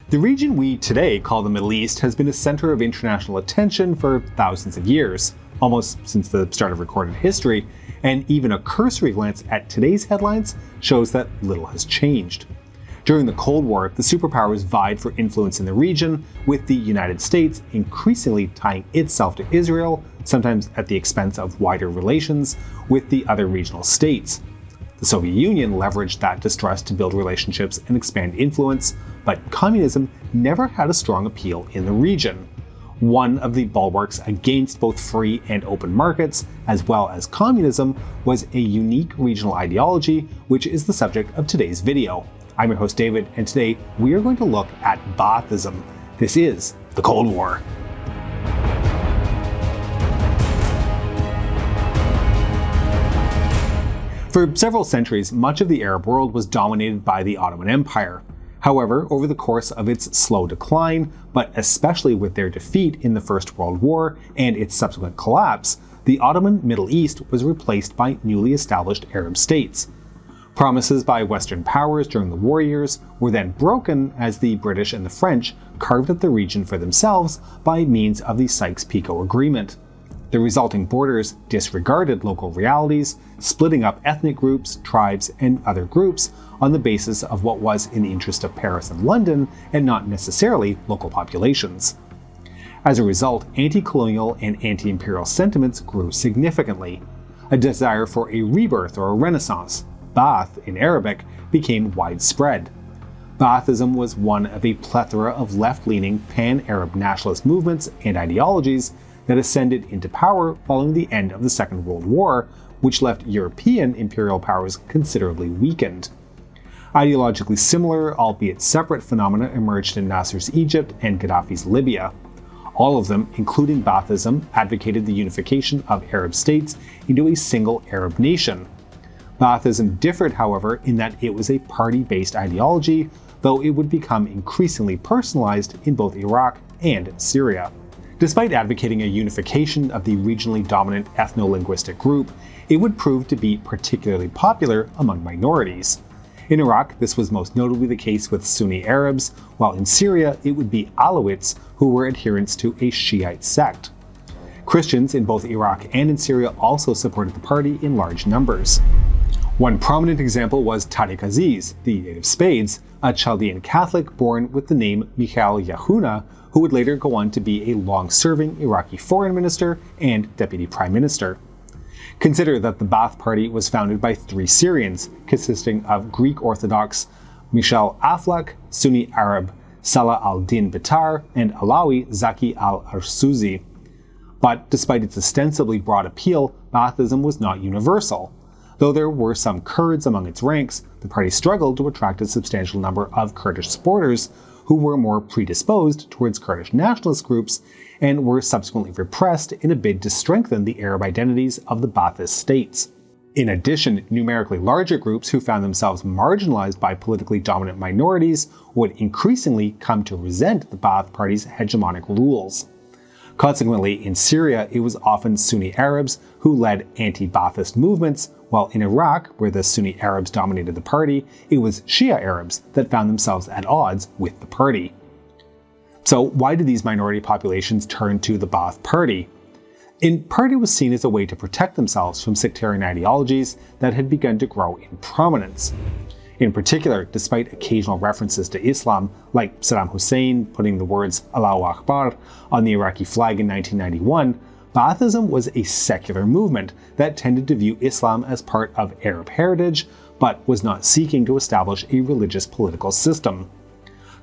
The region we today call the Middle East has been a center of international attention for thousands of years, almost since the start of recorded history, and even a cursory glance at today's headlines shows that little has changed. During the Cold War, the superpowers vied for influence in the region, with the United States increasingly tying itself to Israel, sometimes at the expense of wider relations with the other regional states. The Soviet Union leveraged that distrust to build relationships and expand influence, but communism never had a strong appeal in the region. One of the bulwarks against both free and open markets, as well as communism, was a unique regional ideology, which is the subject of today's video. I'm your host David, and today we are going to look at Baathism. This is the Cold War. For several centuries, much of the Arab world was dominated by the Ottoman Empire. However, over the course of its slow decline, but especially with their defeat in the First World War and its subsequent collapse, the Ottoman Middle East was replaced by newly established Arab states. Promises by Western powers during the war years were then broken as the British and the French carved out the region for themselves by means of the Sykes-Picot Agreement. The resulting borders disregarded local realities, splitting up ethnic groups, tribes, and other groups on the basis of what was in the interest of Paris and London, and not necessarily local populations. As a result, anti-colonial and anti-imperial sentiments grew significantly. A desire for a rebirth or a renaissance, Baath in Arabic, became widespread. Baathism was one of a plethora of left-leaning pan-Arab nationalist movements and ideologies that ascended into power following the end of the Second World War, which left European imperial powers considerably weakened. Ideologically similar, albeit separate phenomena emerged in Nasser's Egypt and Gaddafi's Libya. All of them, including Baathism, advocated the unification of Arab states into a single Arab nation. Baathism differed, however, in that it was a party-based ideology, though it would become increasingly personalized in both Iraq and Syria. Despite advocating a unification of the regionally dominant ethno-linguistic group, it would prove to be particularly popular among minorities. In Iraq, this was most notably the case with Sunni Arabs, while in Syria it would be Alawites who were adherents to a Shiite sect. Christians in both Iraq and in Syria also supported the party in large numbers. One prominent example was Tariq Aziz, the Eight of Spades, a Chaldean Catholic born with the name Mikhail Yahuna, who would later go on to be a long-serving Iraqi foreign minister and deputy prime minister. Consider that the Baath Party was founded by three Syrians, consisting of Greek Orthodox Michel Aflaq, Sunni Arab Salah al-Din Bitar, and Alawi Zaki al-Arsuzi. But despite its ostensibly broad appeal, Baathism was not universal. Though there were some Kurds among its ranks, the party struggled to attract a substantial number of Kurdish supporters who were more predisposed towards Kurdish nationalist groups and were subsequently repressed in a bid to strengthen the Arab identities of the Baathist states. In addition, numerically larger groups who found themselves marginalized by politically dominant minorities would increasingly come to resent the Baath Party's hegemonic rules. Consequently, in Syria, it was often Sunni Arabs who led anti-Baathist movements, while in Iraq, where the Sunni Arabs dominated the party, it was Shia Arabs that found themselves at odds with the party. So why did these minority populations turn to the Baath Party? In part, it was seen as a way to protect themselves from sectarian ideologies that had begun to grow in prominence. In particular, despite occasional references to Islam, like Saddam Hussein putting the words Allahu Akbar on the Iraqi flag in 1991, Baathism was a secular movement that tended to view Islam as part of Arab heritage, but was not seeking to establish a religious political system.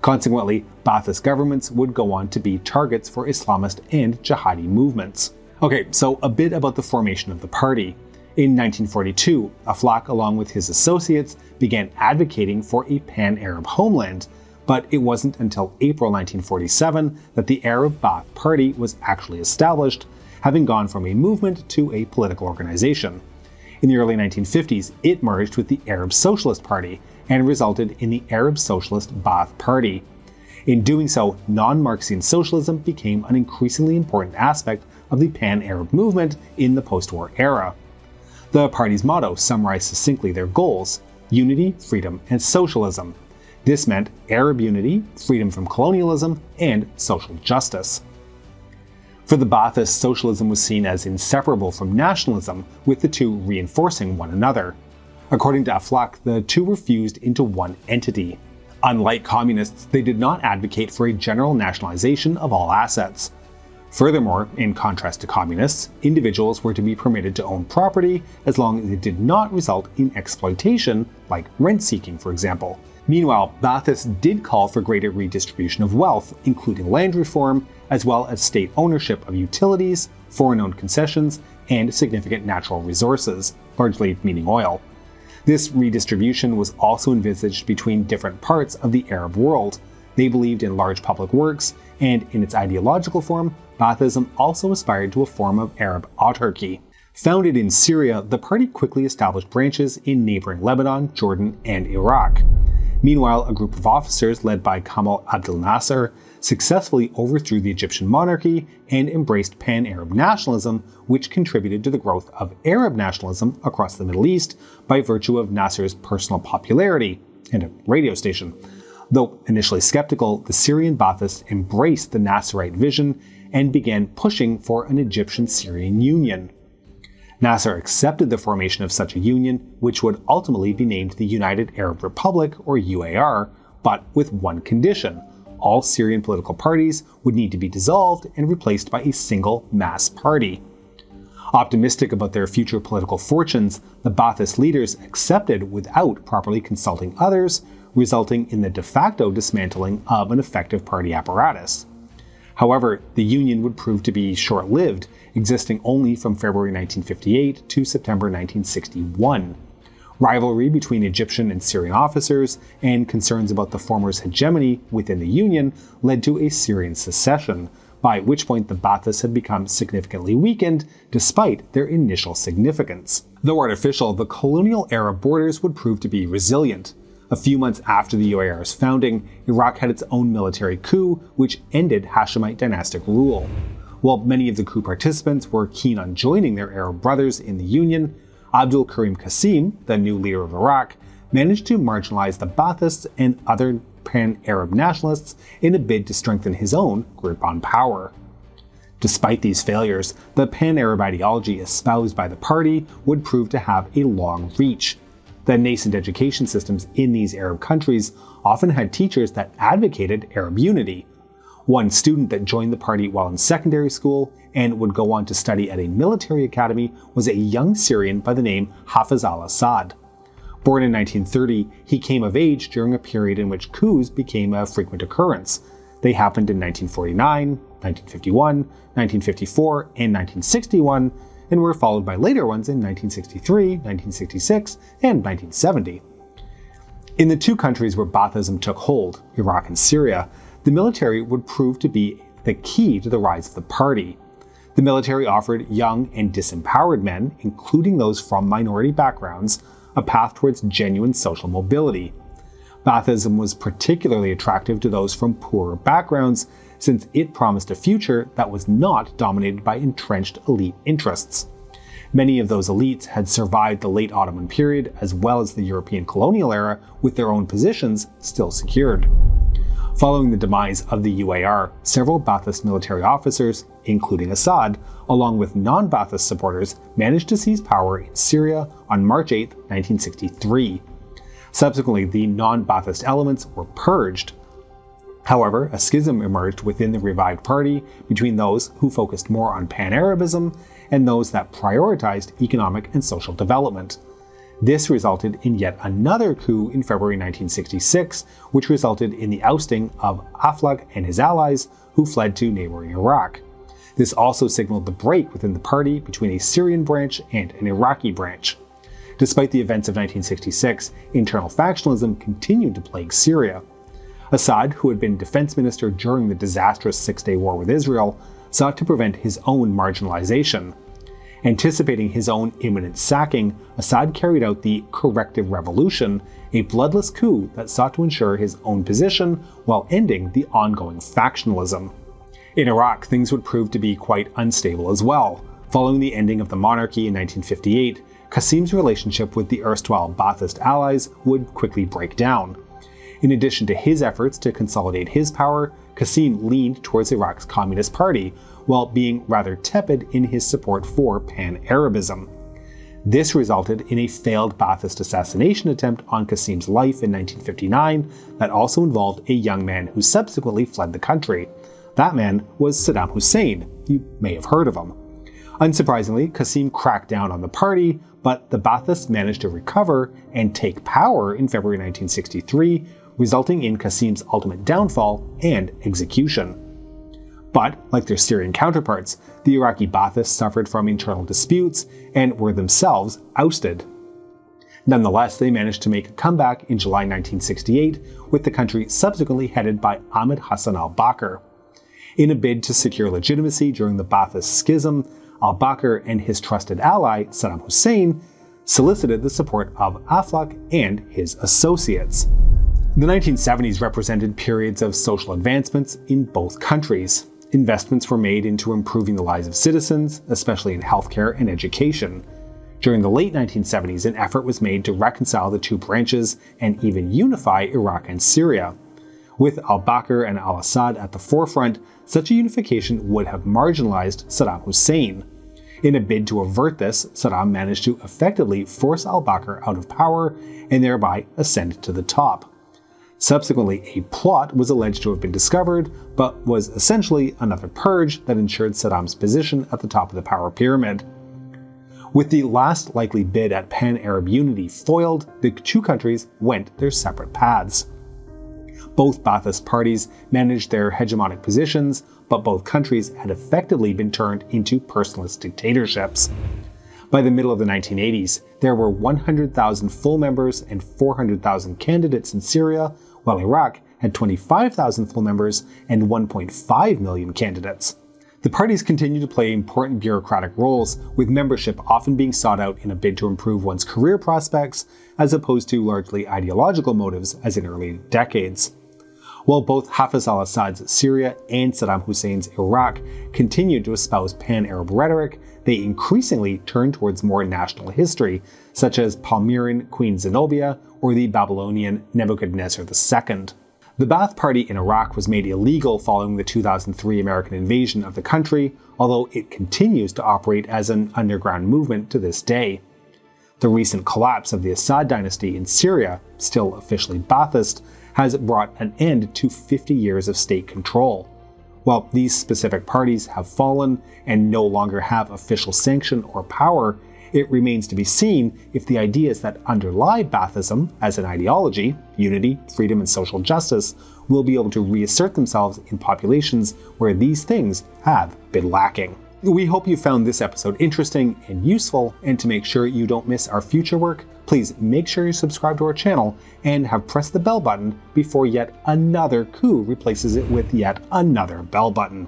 Consequently, Baathist governments would go on to be targets for Islamist and jihadi movements. Okay, so a bit about the formation of the party. In 1942, Aflaq, along with his associates, began advocating for a pan-Arab homeland, but it wasn't until April 1947 that the Arab Baath Party was actually established, having gone from a movement to a political organization. In the early 1950s, it merged with the Arab Socialist Party and resulted in the Arab Socialist Baath Party. In doing so, non-Marxian socialism became an increasingly important aspect of the pan-Arab movement in the post-war era. The party's motto summarized succinctly their goals: unity, freedom, and socialism. This meant Arab unity, freedom from colonialism, and social justice. For the Baathists, socialism was seen as inseparable from nationalism, with the two reinforcing one another. According to Aflaq, the two were fused into one entity. Unlike communists, they did not advocate for a general nationalization of all assets. Furthermore, in contrast to communists, individuals were to be permitted to own property as long as it did not result in exploitation, like rent-seeking, for example. Meanwhile, Baathists did call for greater redistribution of wealth, including land reform, as well as state ownership of utilities, foreign-owned concessions, and significant natural resources, largely meaning oil. This redistribution was also envisaged between different parts of the Arab world. They believed in large public works, and in its ideological form, Baathism also aspired to a form of Arab autarky. Founded in Syria, the party quickly established branches in neighboring Lebanon, Jordan, and Iraq. Meanwhile, a group of officers led by Gamal Abdel Nasser successfully overthrew the Egyptian monarchy and embraced pan-Arab nationalism, which contributed to the growth of Arab nationalism across the Middle East by virtue of Nasser's personal popularity and a radio station. Though initially skeptical, the Syrian Baathists embraced the Nasserite vision and began pushing for an Egyptian-Syrian union. Nasser accepted the formation of such a union, which would ultimately be named the United Arab Republic, or UAR, but with one condition: all Syrian political parties would need to be dissolved and replaced by a single mass party. Optimistic about their future political fortunes, the Baathist leaders accepted without properly consulting others, resulting in the de facto dismantling of an effective party apparatus. However, the union would prove to be short-lived, existing only from February 1958 to September 1961. Rivalry between Egyptian and Syrian officers and concerns about the former's hegemony within the union led to a Syrian secession, by which point the Baathists had become significantly weakened despite their initial significance. Though artificial, the colonial era borders would prove to be resilient. A few months after the UAR's founding, Iraq had its own military coup, which ended Hashemite dynastic rule. While many of the coup participants were keen on joining their Arab brothers in the Union, Abdul Karim Qasim, the new leader of Iraq, managed to marginalize the Baathists and other pan-Arab nationalists in a bid to strengthen his own grip on power. Despite these failures, the pan-Arab ideology espoused by the party would prove to have a long reach. The nascent education systems in these Arab countries often had teachers that advocated Arab unity. One student that joined the party while in secondary school and would go on to study at a military academy was a young Syrian by the name Hafiz al-Assad. Born in 1930, he came of age during a period in which coups became a frequent occurrence. They happened in 1949, 1951, 1954, and 1961, and were followed by later ones in 1963, 1966, and 1970. In the two countries where Baathism took hold, Iraq and Syria, the military would prove to be the key to the rise of the party. The military offered young and disempowered men, including those from minority backgrounds, a path towards genuine social mobility. Baathism was particularly attractive to those from poorer backgrounds, since it promised a future that was not dominated by entrenched elite interests. Many of those elites had survived the late Ottoman period as well as the European colonial era with their own positions still secured. Following the demise of the UAR, several Baathist military officers, including Assad, along with non-Baathist supporters, managed to seize power in Syria on March 8, 1963. Subsequently, the non-Baathist elements were purged. However, a schism emerged within the revived party between those who focused more on pan-Arabism and those that prioritized economic and social development. This resulted in yet another coup in February 1966, which resulted in the ousting of Aflaq and his allies, who fled to neighboring Iraq. This also signaled the break within the party between a Syrian branch and an Iraqi branch. Despite the events of 1966, internal factionalism continued to plague Syria. Assad, who had been defense minister during the disastrous Six-Day War with Israel, sought to prevent his own marginalization. Anticipating his own imminent sacking, Assad carried out the Corrective Revolution, a bloodless coup that sought to ensure his own position while ending the ongoing factionalism. In Iraq, things would prove to be quite unstable as well. Following the ending of the monarchy in 1958, Qasim's relationship with the erstwhile Baathist allies would quickly break down. In addition to his efforts to consolidate his power, Qasim leaned towards Iraq's Communist Party, while being rather tepid in his support for pan-Arabism. This resulted in a failed Ba'athist assassination attempt on Qasim's life in 1959 that also involved a young man who subsequently fled the country. That man was Saddam Hussein. You may have heard of him. Unsurprisingly, Qasim cracked down on the party, but the Baathists managed to recover and take power in February 1963, resulting in Qasim's ultimate downfall and execution. But, like their Syrian counterparts, the Iraqi Baathists suffered from internal disputes and were themselves ousted. Nonetheless, they managed to make a comeback in July 1968, with the country subsequently headed by Ahmed Hassan al-Bakr. In a bid to secure legitimacy during the Ba'athist Schism, al-Bakr and his trusted ally, Saddam Hussein, solicited the support of Aflaq and his associates. The 1970s represented periods of social advancements in both countries. Investments were made into improving the lives of citizens, especially in healthcare and education. During the late 1970s, an effort was made to reconcile the two branches and even unify Iraq and Syria. With al-Bakr and al-Assad at the forefront, such a unification would have marginalized Saddam Hussein. In a bid to avert this, Saddam managed to effectively force al-Bakr out of power and thereby ascend to the top. Subsequently, a plot was alleged to have been discovered, but was essentially another purge that ensured Saddam's position at the top of the power pyramid. With the last likely bid at pan-Arab unity foiled, the two countries went their separate paths. Both Ba'athist parties managed their hegemonic positions, but both countries had effectively been turned into personalist dictatorships. By the middle of the 1980s, there were 100,000 full members and 400,000 candidates in Syria, while Iraq had 25,000 full members and 1.5 million candidates. The parties continued to play important bureaucratic roles, with membership often being sought out in a bid to improve one's career prospects, as opposed to largely ideological motives as in early decades. While both Hafez al-Assad's Syria and Saddam Hussein's Iraq continued to espouse pan-Arab rhetoric, they increasingly turned towards more national history, such as Palmyran Queen Zenobia or the Babylonian Nebuchadnezzar II. The Ba'ath Party in Iraq was made illegal following the 2003 American invasion of the country, although it continues to operate as an underground movement to this day. The recent collapse of the Assad dynasty in Syria, still officially Ba'athist, has brought an end to 50 years of state control. While these specific parties have fallen and no longer have official sanction or power, it remains to be seen if the ideas that underlie Baathism as an ideology, unity, freedom, and social justice, will be able to reassert themselves in populations where these things have been lacking. We hope you found this episode interesting and useful, and to make sure you don't miss our future work, please make sure you subscribe to our channel and have pressed the bell button before yet another coup replaces it with yet another bell button.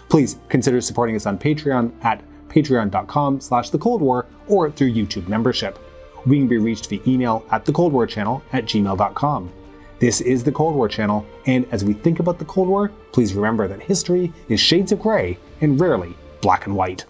Please consider supporting us on Patreon at patreon.com/thecoldwar or through YouTube membership. We can be reached via email at thecoldwarchannel@gmail.com. This is The Cold War Channel, and as we think about the Cold War, please remember that history is shades of gray and rarely black and white.